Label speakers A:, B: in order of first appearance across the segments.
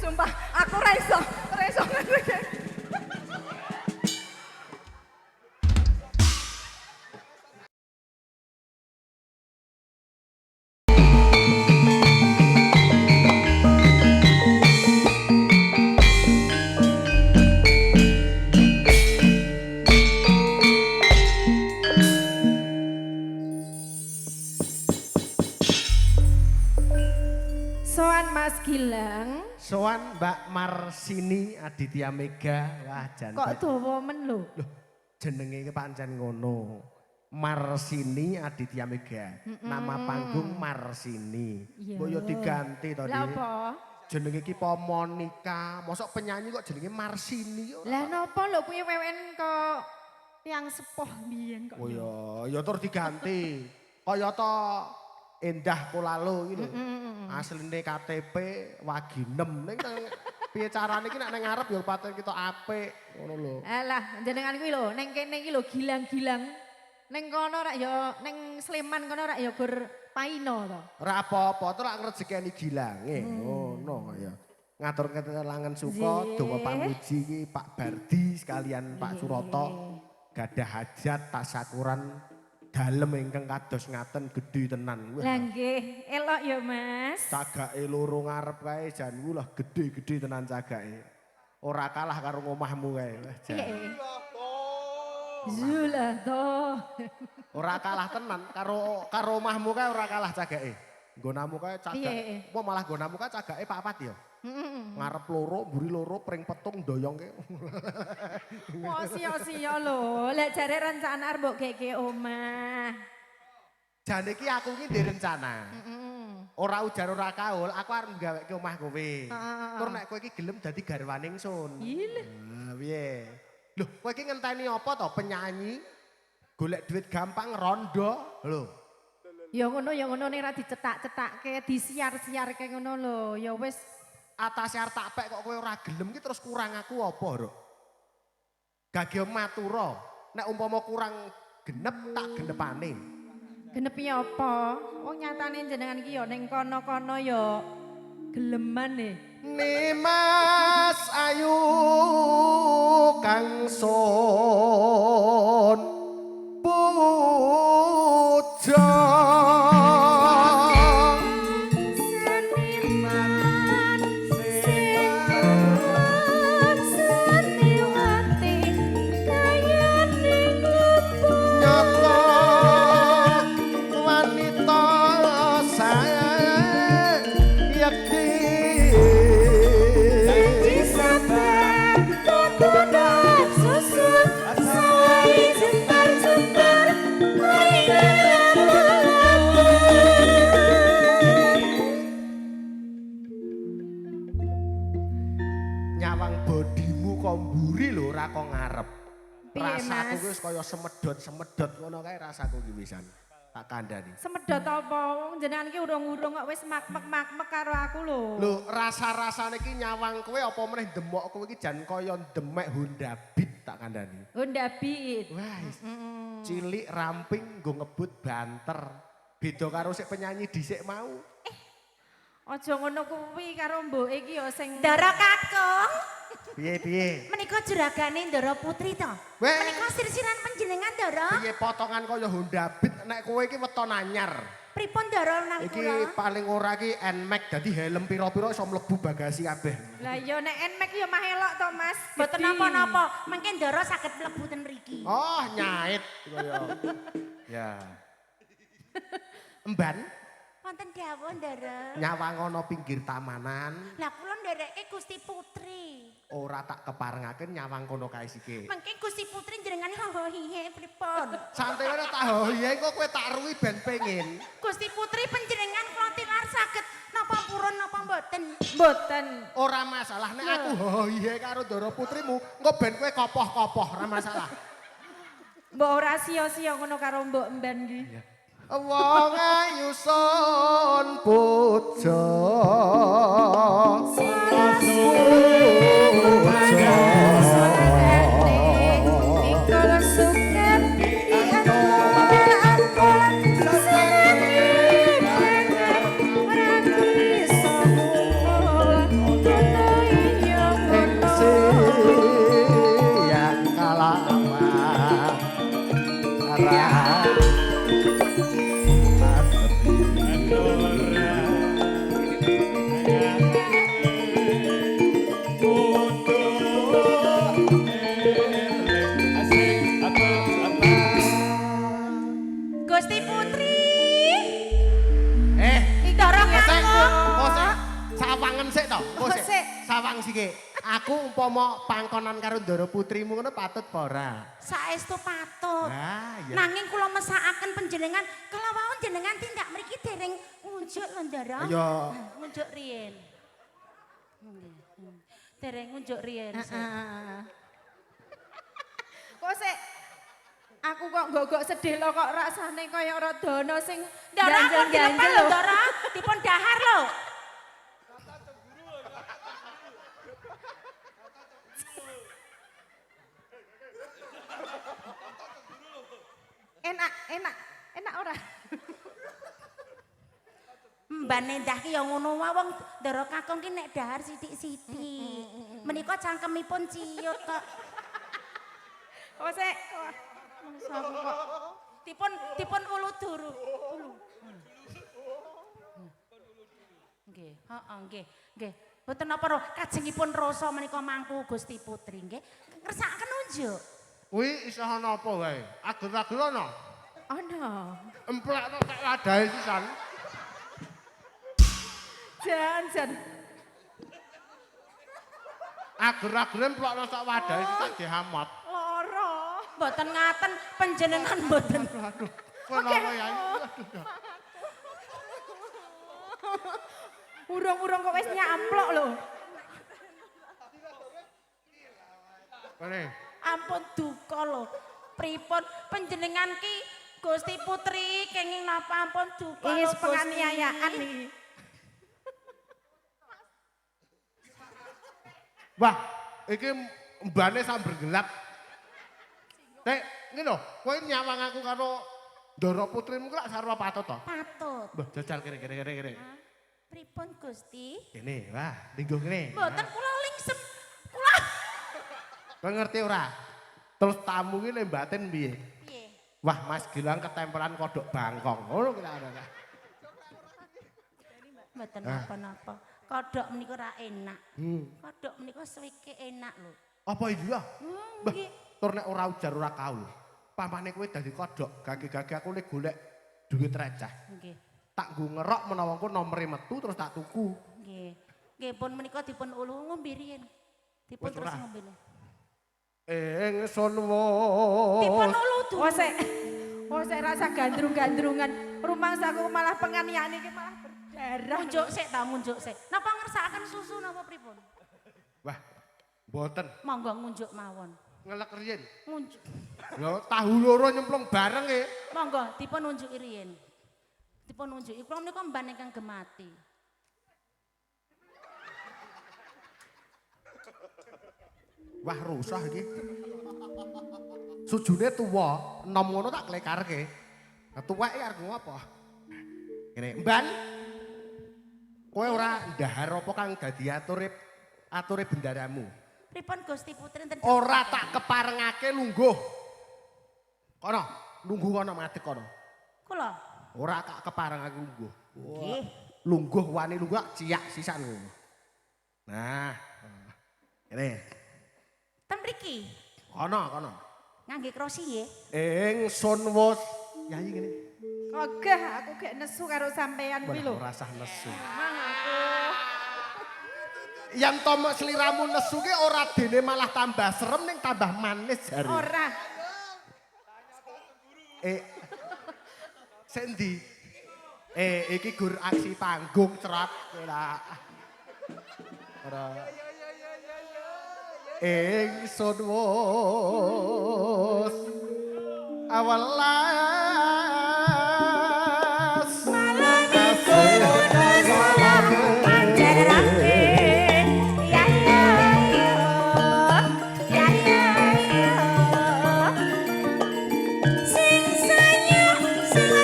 A: Sumpah, aku ora iso ngene. Soan Mas Gilang.
B: Soan Mbak Marsini Aditya Mega. Wah jantan.
A: Kok dawa men lho?
B: Loh, jenenge iki pancen ngono. Marsini Aditya Mega. Nama panggung Marsini. Mbok yo diganti to,
A: Lah
B: Dik.
A: apa?
B: Jenenge iki po Monica. Mosok penyanyi kok jenenge Marsini ora.
A: Lah napa lho kuwi wewen kok tiang sepuh biyen kok.
B: Oh ya terus diganti. Kaya to Endah Kolalo iki lho. Asline KTP Waginem ning piye carane iki nek nang ngarep ya paten kita apik ngono lho.
A: Alah jenengan kuwi lho ning kene iki lho gilang-gilang. Ning kono rak ya ning Sleman kono rak ya gur paino to.
B: Ora apa-apa to lak ngrejekeni gilange ngono ya. Ngatur ketelangan suka donga pamuji iki Pak Bardi sekalian Pak Suroto gadah hajat tasakuran dalem ingkang kados ngaten gedhe tenan.
A: Lah nggih, elok ya Mas.
B: Cagake loro ngarep kae jan ku lah gedhe-gedhe tenan cagake. Ora kalah karo ngomahmu kae.
A: Zulah toh.
B: Ora kalah tenan karo omahmu kae ora kalah cagake. Nggonamu kae cagake. Apa malah nggonamu kae cagake papat ya? Ngarep loro, mburi loro, pring petung doyongke.
A: Wah sia-sia lho. Lek jare rencana arep mbok geke omah.
B: Jane iki aku iki ndek rencana. Ora ujar ora kaul, aku arep gaweke omah kowe. Tur nek kowe iki gelem dadi garwane ingsun. Nah, piye? Loh, kowe iki ngenteni apa to? Penyanyi golek duit gampang rondo lho.
A: Ya ngono ning ra dicetak-cetakke, disiar-siarke ngono lho. Ya wis
B: Atase arep tak pek kok kowe ora gelem ki terus kurang aku apa, Ruk? Gage matura, nek umpama kurang genep tak genepane.
A: genepi apa? Oh nyatane jenengan iki ya ning kono-kono ya geleman e.
B: Nimas ayu kang son puja kok ngarep. Rasaku ki wis kaya semedot-semedot ngono kae rasaku ki wisan. Tak kandhani.
A: Semedot apa? Wong jenengan ki urung-urung kok wis makmek karo aku lho.
B: Lho, rasa-rasane ki nyawang kowe apa meneh demok kowe iki jan kaya demek Honda Beat tak kandhani.
A: Honda Beat.
B: Wah, cilik ramping nggo ngebut banter. Beda karo sik penyanyi dhisik mau.
A: Aja ngono kuwi karo mboke iki ya sing
C: Ndara Kakung.
B: Piye?
C: Menika juragane Ndara Putri to. Menika sirsiran panjenengan Ndara.
B: Piye potongan kaya Honda Beat nek kowe iki weton anyar.
C: Pripun Ndara nang kula?
B: Iki paling ora ki NMAX dadi helm pira-pira iso mlebu bagasi kabeh.
A: Lah ya nek NMAX ya mah elok to Mas.
C: Mboten napa-napa. Mengke Ndara saged mlebu ten mriki.
B: Oh, nyait kaya. Ya. Emban
C: Wonten dawuh Ndara.
B: nyawang ana pinggir tamanan.
C: Lah kula ndereke Gusti Putri.
B: Ora tak keparengaken nyawang kono kae sike.
C: Mengke Gusti Putri njenengan hohihe pripun?
B: Santai wae tak hohihe kok kowe tak ruwi ben pengin.
C: Gusti Putri panjenengan kula tilar saged napa purun napa mboten?
A: Mboten.
B: Ora masalah nek aku hohihe karo Ndara Putrimu, engko ben kowe kopoh-kopoh, ora masalah.
A: Mbok ora sia-sia ngono karo mbok emban iki.
B: Wong ayu son puja
A: sik.
B: Sawang sik. Aku umpama pangkonan karo Ndara putrimu ngono patut apa ora?
C: Saestu patut.
B: Ah, iya.
C: Nanging kula mesakaken panjenengan kelawon jenengan tindak mriki dereng ngunjuk lho Ndara.
B: Ayo.
C: Ngunjuk riyen. Dereng ngunjuk riyen.
A: Kok sik aku kok gogok sedih lo kok rasane kaya ora dono sing
C: Ndara kok dilepas
A: ganjel-ganjel
C: lho
A: lho.
C: Ndara, dipun dahar lho.
A: Enak ora?
C: Mbak Nendah ki ya ngono wae wong Ndara Kakung ki nek dahar sithik-sithik. Menika cangkemipun ciyut kok.
A: Kok sik masa aku kok
C: Dipun ulu duru. Nggih, heeh nggih. Nggih. Mboten napa ro, kajengipun rasa menika mangku Gusti Putri nggih. Ngersakaken unjuk.
B: Kuwi iso ana apa wae? Ager-ager ana.
A: ana.
B: Emplekno sak wadahe sisan.
A: Jan.
B: Ager-ager emplekno sak wadahe sisan dihamot.
A: Lara.
C: Mboten ngaten panjenengan mboten.
B: Aduh. Kenapa ya?
A: Urung-urung kok wis nyamplok lho.
B: Kene.
C: Ampun duka lho. Pripun panjenengan ki Gusti Putri kenging napa ampun duka lho.
A: Wis
C: Gusti.
A: penganiayaan iki.
B: Wah, iki mbane sambar gelap. Nek ngene lho, kowe nyawang aku karo Ndara putrimu kok sarwa patut to?
C: Patut.
B: Mbah jajal kene.
C: Pripun Gusti?
B: Kene, wah, lingguh kene.
C: Mboten kula lingsep. Kula.
B: Kowe ngerti ora? Terus tamu ki nek batin piye?
C: Piye?
B: Wah, Mas Gilang ketempelan kodok bangkong. Ngono kira ana.
C: Mboten napa-napa. Kodhok menika ora enak. Kodhok menika suwike enak lho.
B: Apa iya? Mbah,
C: Nggih.
B: tur nek ora ujar ora kaul. Pampane kowe dadi kodok, gage-gage aku nek golek duit receh.
C: Nggih.
B: Tak nggo ngerok menawa engko nomere metu terus tak tuku.
C: Nggih. Nggih pun menika dipun ulu ngombe riyen. Dipun
B: Wis
C: terus
B: ora.
C: ngombe.
B: Ingsun
C: Dipun
B: wis
C: ulu tuh.
A: Sik rasa gandrung-gandrungan. Rumangsaku malah penganiayaan iki malah berdarah.
C: Munjuk sik ta, munjuk sik. Napa ngersakaken susu napa pripun?
B: Wah, mboten
C: Monggo ngunjuk mawon.
B: ngelek riyen.
C: Ngunjuk.
B: Lho, tahu loro nyemplung bareng e.
C: Monggo dipun unjuki riyen. Dipun unjuki. Kula menika mban ingkang gemati.
B: Wah, rusah iki. Sujune tuwa, enom ngono tak klekarke. Nah, tuweke arep ngopo? Ngene, Mban. Kowe ora ndahar apa kang dadi ature bendaramu?
C: Pripun Gusti Putri enten
B: Ora tak keparengake lungguh. Kono, lungguh kono madhek kono.
C: kula.
B: Ora tak keparengake lungguh.
C: Nggih.
B: Lungguh wani lungguh ciak sisan ngono. Nah. Ngene.
C: Ten mriki
B: Kono.
C: ngangge krosi nggih.
B: Ingsun wis yayi ngene.
A: Ogah aku gek nesu karo sampean kuwi lho.
B: Ora rasah nesu.
A: Mang aku.
B: Yang tomo seliramu nesu ki ora dene malah tambah serem ning tambah manis jare.
A: Ora.
B: Sendi. Iki gur aksi panggung cerat ora. Ora. Ingsun wis awelas
C: Panjer rapi. Ya ya ya. Ya ya ya. Sing senyum sing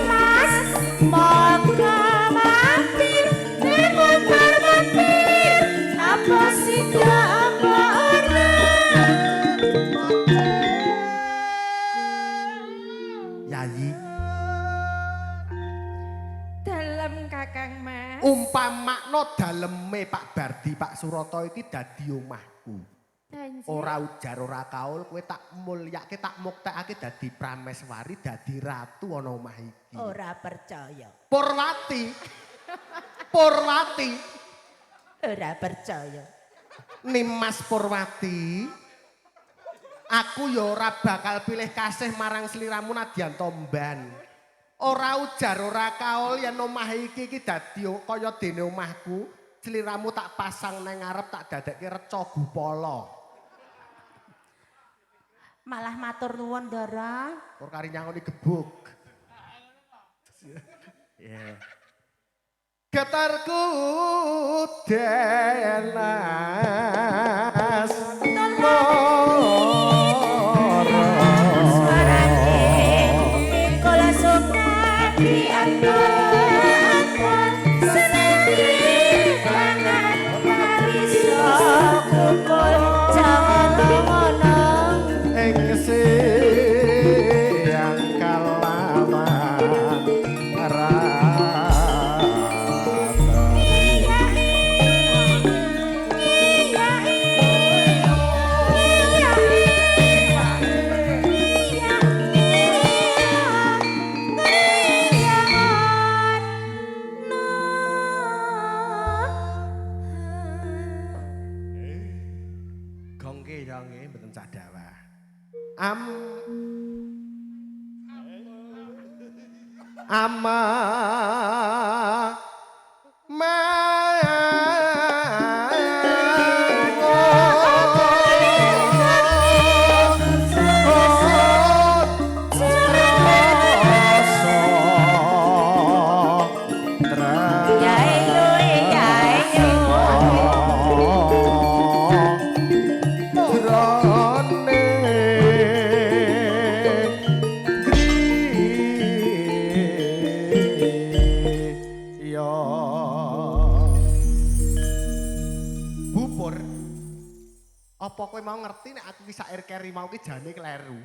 C: mas moga mampir nemutar mampir apa sih apa ora
B: Yayi
A: Dalem Kakang Mas.
B: umpamakno daleme Pak Bardi Pak Surata iki dadi omahku. Ora ujar ora kaul kowe tak mulyake tak muktekake dadi prameswari dadi ratu ana omah iki.
C: Ora percaya.
B: Purwati. Purwati.
C: Ora percaya.
B: Nimas Purwati. Aku ya ora bakal pilih kasih marang sliramu nadyan tomban. Ora ujar ora kaul yen omah iki dadi kaya dene omahku. Sliramu tak pasang nang ngarep tak dadekke reca gupala.
C: Malah matur nuwun Ndara.
B: Ora kari nyangoni gebuk. Yeah. Getarku denas
C: Kola suka diangkat senedi banget mariso kukul jangan ngolong
B: ing siang kalawan gongke ya nggih mboten cah dawah. Ama apa kowe mau ngerti nek aku ki sair keri mau ki jane kleru.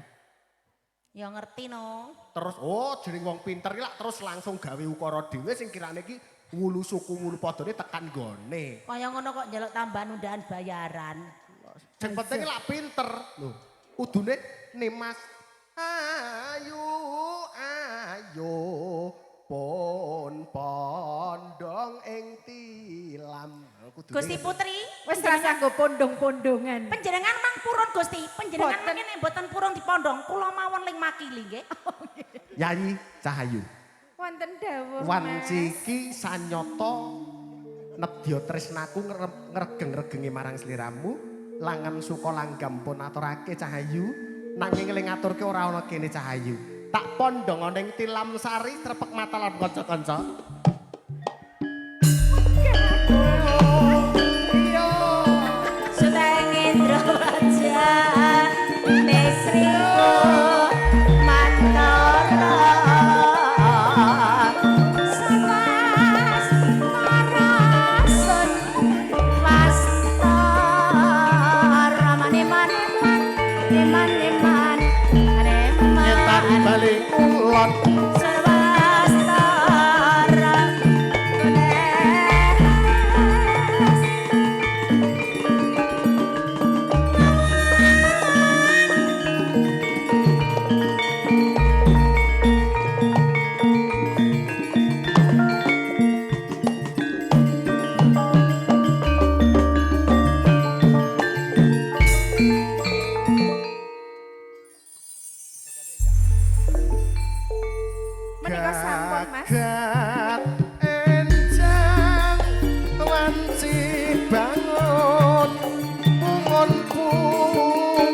C: Ya ngerti no.
B: Terus jeneng wong pinter ki lak terus langsung gawe ukara dhewe sing kirane ki ngulu suku ngulu padane tekan gone.
C: Kaya ngono kok njaluk tambahan undahan bayaran.
B: Sing penting lak pinter. Lho, kudune Nimas ayu pon pondong ing tilam.
C: Gusti Putri,
A: Wis ra nganggo pondong-pondongan.
C: panjenengan mang purun Gusti, panjenengan mangke nek mboten purun dipondong, kula mawon ling makili nggih.
B: Yayi Cahayu.
A: Wonten dawuh.
B: Wanci iki sanyata nedya tresnaku ngregeng-regengi marang sliramu, langan suka langgam pun aturake Cahayu, nanging eling aturke ora ana kene Cahayu. Tak pondong ning tilam sari trepek mata lan kanca-kanca.
C: Sulengendra waja nesriku mantara sepas marasun wastara maneman
B: Nyetari balik ulon
C: Sarwastara
A: Menika sampun Mas.
B: Gagat enjang wanci bangun pungun-pungun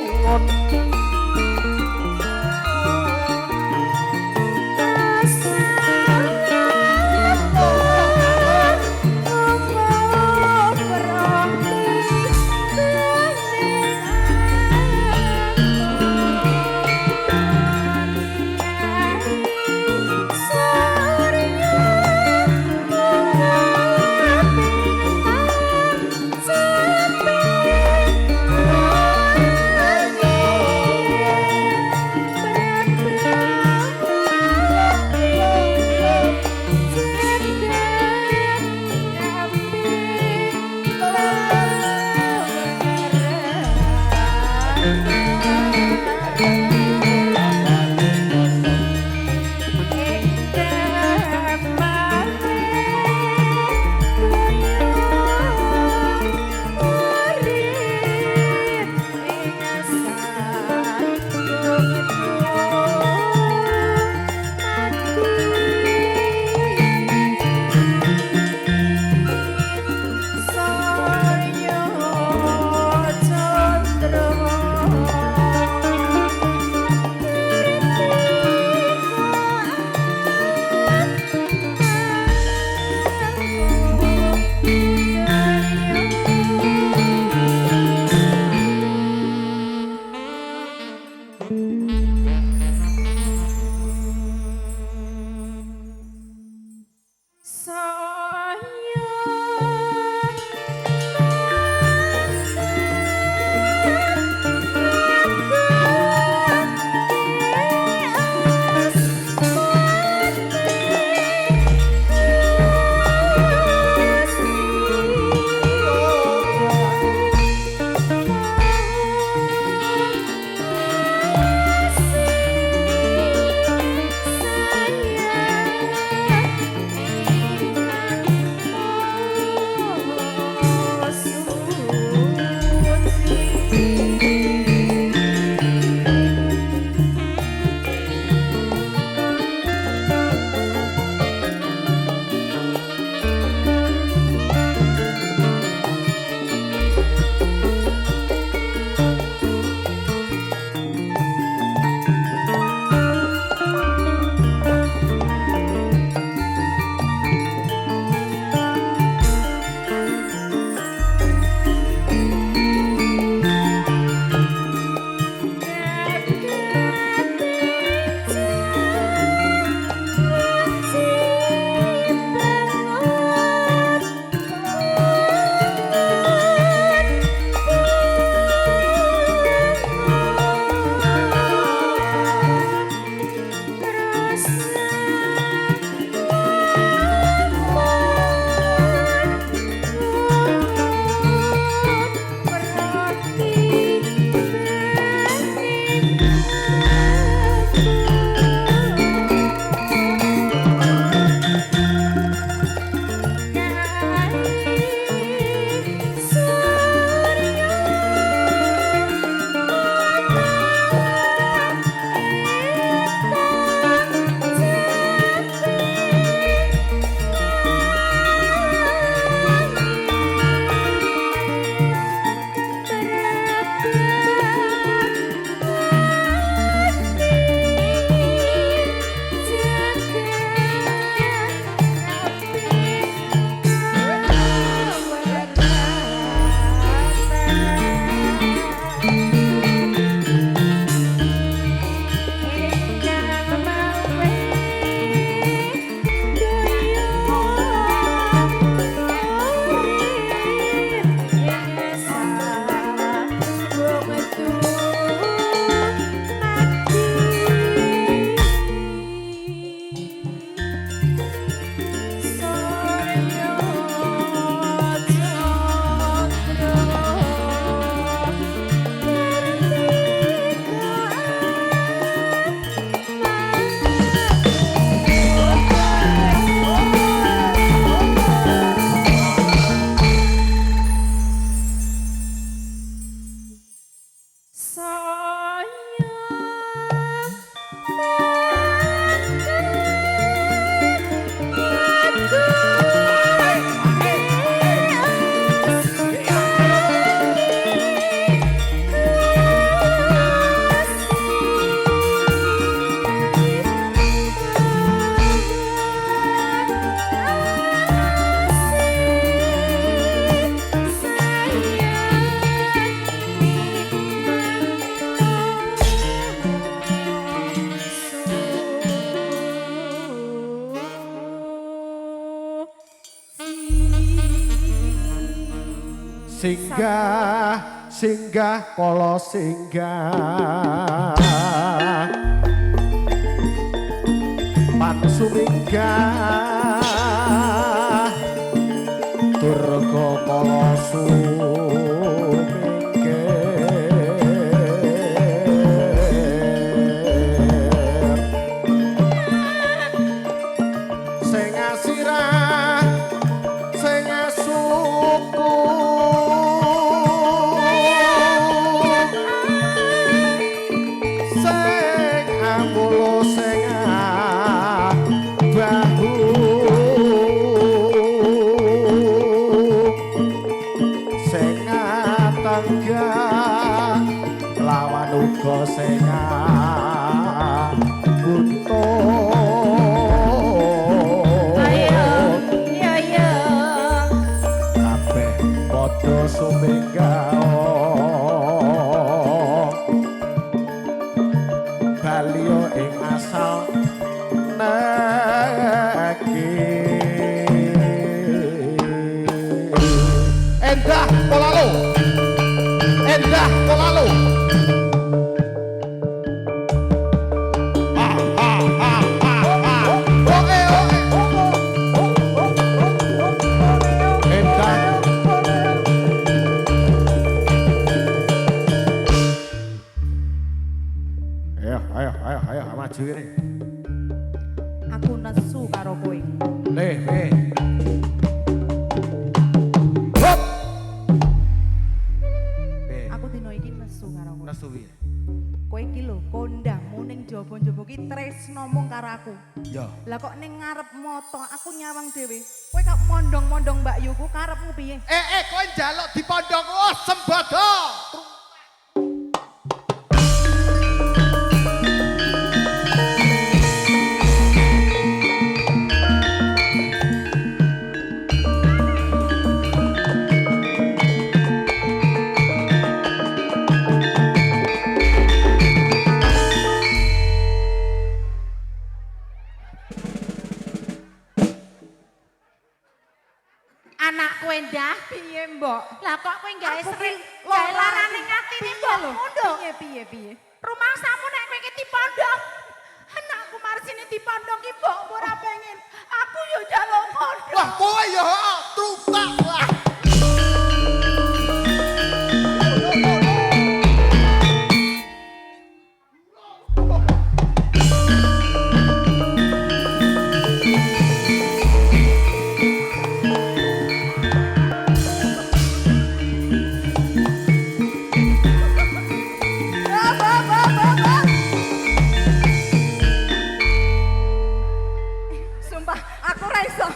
B: Singgah, singgah, kala singgah Pansu minggah Durga kala suminggir Sing asirah, sing asuku lawan uga sing butuh
C: ayo iya iya
B: kabeh padha suminggah Maju kene.
A: Aku nesu karo kowe.
B: Le. Hop.
A: Aku dino iki nesu karo kowe.
B: Nesu piye?
A: Kowe iki lho kondangmu ning jaba-jaba ki tresno mung karo aku.
B: Ya.
A: Lah kok ning ngarep moto aku nyawang dhewe. Kowe kok mondong-mondong Mbak Yuku karepmu piye?
B: Kowe njaluk dipondhong oh sembada.
C: Anakku endah.
A: Piye, Mbok?
C: Lah kok kowe gawe
A: Aku
C: sering
A: ki
C: gawe
A: lara.
C: larane ngatine mbok ngono.
A: Piye?
C: Rumah samu nek kowe iki dipondhong. Anakku marsine dipondhong ki mbok ora pengen. Aku yo njaluk ngono.
B: Wah, kowe ya trutak lah.
A: Sumpah, aku ra iso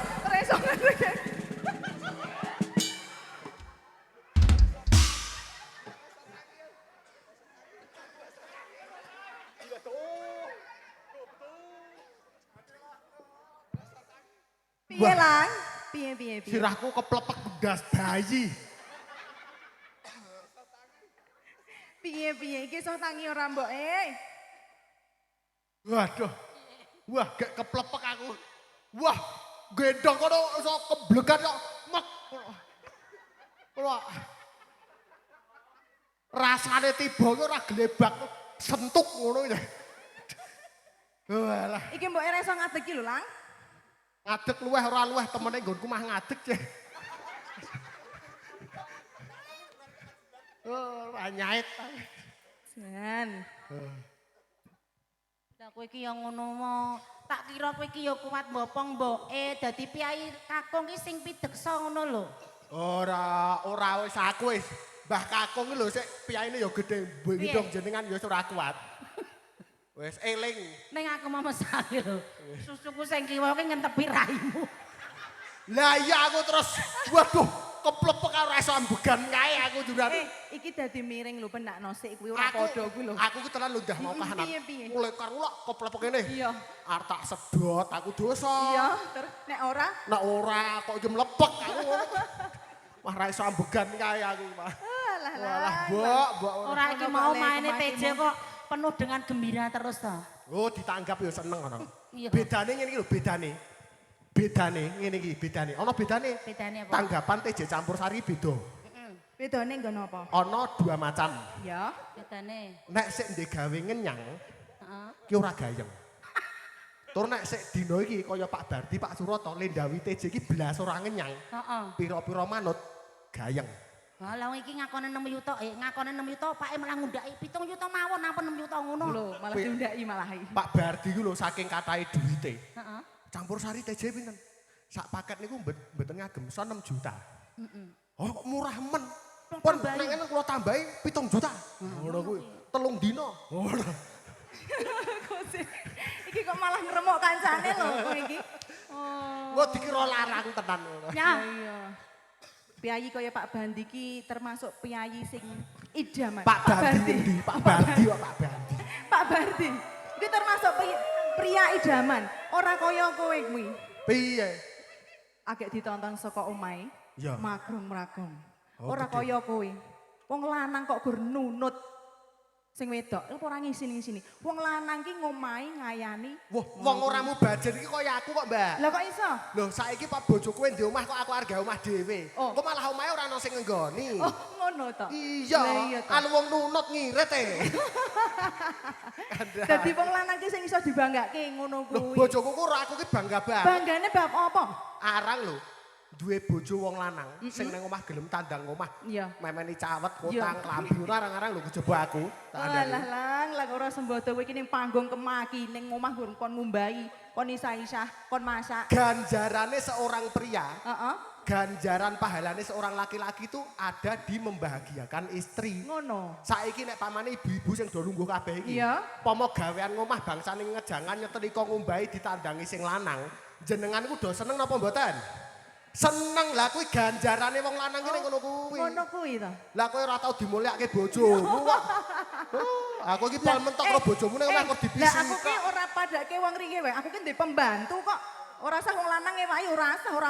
A: ngerti. Piye lang? Piye?
B: Sirahku keplepek gas bayi.
A: Piye? Iki iso tangi ora mbok
B: Waduh. Wah, gak keplepek aku. Wah, gendong kono iso keblegan kok. Mek. Wah. Rasane tiba ki ora glebak sentuk ngono ya. Walah,
A: Iki mbok ora iso ngadeg iki lho, Lang.
B: ngadeg luweh ora luweh temene nggonku mah ngadeg ya. Oh, ora nyait.
A: Jan.
C: Lah kowe iki yo ngono mo. Tak kira kowe iki yo kuat mbopong mboke dadi piyai kakung ki sing pideksa ngono lho.
B: Ora wis aku wis. Mbah Kakung ki lho sik piyaine ya gedhe ndong jenengan ya ora kuat. Wis eling.
C: Ning aku mau mesake lho. Susuku sing kiwa ki ngentepi raimu.
B: Lah iya aku terus waduh keplepek ora iso ambegan kae aku juga.
A: Iki dadi miring lho penak nosik kuwi ora padha kuwi lho.
B: Aku ki tenan lho ndah mau kahanan.
A: Piye?
B: Mulai karula keplepek kene.
A: Iya.
B: Arep tak sedot aku dosa.
A: Iya, terus nek ora
B: Nek ora kok yo mlepek aku. Wah ra iso ambegan kae aku, Pak. Walah, Mbok.
C: Ora iki mau maine TJ kok penuh dengan gembira terus to.
B: Oh, ditanggap ya seneng ngono.
C: Iya.
B: Bedane ngene iki lho, bedane. Bedane ngene iki, bedane. Ana bedane.
C: Bedane apa?
B: Tanggapan TJ campur sari beda.
A: bedane nggon apa?
B: Ana dua macam.
A: Ya.
C: Bedane.
B: Nek sik ndek gawe ngenyang,
C: Heeh.
B: ki ora gayeng. Tur nek sik dina iki kaya Pak Bardi, Pak Suroto, lendawi TJ iki blas ora ngenyang.
C: Heeh.
B: Pira-pira manut gayeng.
C: Lah wong iki ngakone 6 yuta, ngakone 6 yuta pake malah ngundhaki 7 yuta mawon napa 6 yuta ngono.
A: Lho, malah diundaki malah iki.
B: Pak Bardi ku lho saking katahe duwite.
C: Heeh.
B: Campur sari TJ pinten? Sak paket niku mboten ngagem 6 juta. Oh kok murah men. Pun nek ngene kula tambahi 7 juta. Ngono kuwi. 3 dina. Ngono.
A: Iki kok malah ngremok kancane lho kowe iki. Oh.
B: Kok dikira larang tenan ngono.
C: Ya.
A: Iya. Piyayi kaya Pak Bandi ki termasuk piyayi sing idaman.
B: Pak Bandi ndi? Pak Bandi kok Pak Bandi.
A: Pak Bandi. Iki termasuk pria idaman. Ora kaya kowe kuwi.
B: Piye?
A: Agek ditonton saka omahe.
B: Ya.
A: Magrung-magrung.
B: Oh,
A: Ora
B: gede.
A: kaya kowe. Wong lanang kok gur nunut sing wedok. Apa ora ngisini-ngisini. Wong lanang ki ngomahi ngayani.
B: Wah, wong ora mubadir iki kaya aku kok, Mbak.
A: Lah kok iso?
B: Loh, saiki Pak bojoku di omah kok aku arga omah dhewe.
A: Oh.
B: Kok malah omahe ora ono sing nggoni.
A: Oh, ngono to.
B: Iya,
A: Lah iya to.
B: anu wong nunut ngirit e.
A: Dadi wong lanang ki sing iso dibanggake ngono
B: Loh,
A: kuwi.
B: bojoku ku ora aku ki bangga banget.
A: Banggane bab apa?
B: Arang lho. duwe bojo wong lanang sing nang omah gelem tandang omah.
A: Iya.
B: Memeni cawet, kotang, klambi ora arang-arang lho kejaba aku. Tak andani.
A: Alah lang ora sembodo kowe iki ning panggung kemaki ning omah gur kon ngumbahi, kon isah-isah, kon masak.
B: Ganjarane seorang pria,
A: Heeh.
B: ganjaran pahalane seorang laki-laki itu ada di membahagiakan istri.
A: Ngono.
B: Saiki nek pamane ibu-ibu sing do lungguh kabeh iki.
A: Iya.
B: Pomo gawean ngomah bangsane ngejangan nyetrika ngumbahi ditandangi sing lanang. Jenengan iku do seneng napa mboten? Seneng lah kuwi ganjarane wong lanang iki ngono kuwi.
A: Ngono kuwi to.
B: Lah kowe ora tau dimulyake bojomu kok. Aku iki pal mentok karo bojomu nek aku dipisi.
A: Lah aku ki ora padake wong riye wae. Aku ki ndek pembantu kok. Ora usah wong lanang ewaki ora usah ora